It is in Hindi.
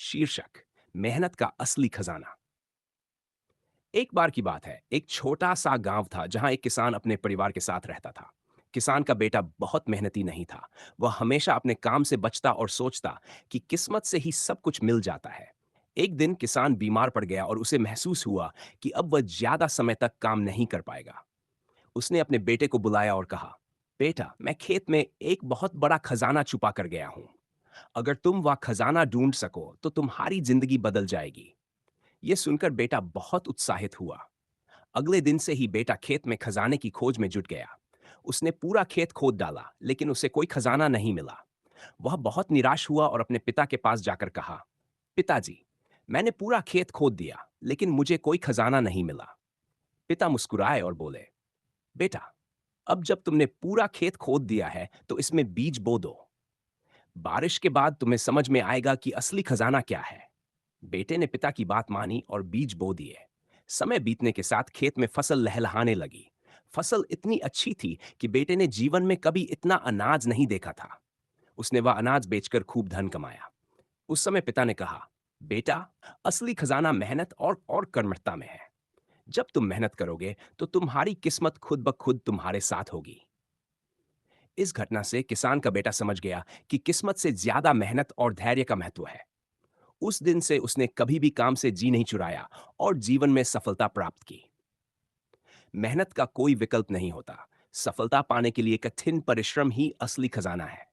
शीर्षक मेहनत का असली खजाना। एक बार की बात है, एक छोटा सा गांव था जहां एक किसान अपने परिवार के साथ रहता था। किसान का बेटा बहुत मेहनती नहीं था। वह हमेशा अपने काम से बचता और सोचता कि किस्मत से ही सब कुछ मिल जाता है। एक दिन किसान बीमार पड़ गया और उसे महसूस हुआ कि अब वह ज्यादा समय तक काम नहीं कर पाएगा। उसने अपने बेटे को बुलाया और कहा, बेटा, मैं खेत में एक बहुत बड़ा खजाना छुपा कर गया हूं। अगर तुम वह खजाना ढूंढ सको तो तुम्हारी जिंदगी बदल जाएगी। यह सुनकर बेटा बहुत उत्साहित हुआ। अगले दिन से ही बेटा खेत में खजाने की खोज में जुट गया। उसने पूरा खेत खोद डाला, लेकिन उसे कोई खजाना नहीं मिला। वह बहुत निराश हुआ और अपने पिता के पास जाकर कहा, पिताजी, मैंने पूरा खेत खोद दिया, लेकिन मुझे कोई खजाना नहीं मिला। पिता मुस्कुराए और बोले, बेटा, अब जब तुमने पूरा खेत खोद दिया है, तो इसमें बीज बो दो। बारिश के बाद तुम्हें समझ में आएगा कि असली खजाना क्या है। बेटे ने पिता की बात मानी और बीज बो दिए। समय बीतने के साथ खेत में फसल लहलहाने लगी। फसल इतनी अच्छी थी कि बेटे ने जीवन में कभी इतना अनाज नहीं देखा था। उसने वह अनाज बेचकर खूब धन कमाया। उस समय पिता ने कहा, बेटा, असली खजाना मेहनत और कर्मठता में है। जब तुम मेहनत करोगे तो तुम्हारी किस्मत खुद ब खुद तुम्हारे साथ होगी। इस घटना से किसान का बेटा समझ गया कि किस्मत से ज्यादा मेहनत और धैर्य का महत्व है। उस दिन से उसने कभी भी काम से जी नहीं चुराया और जीवन में सफलता प्राप्त की। मेहनत का कोई विकल्प नहीं होता। सफलता पाने के लिए कठिन परिश्रम ही असली खजाना है।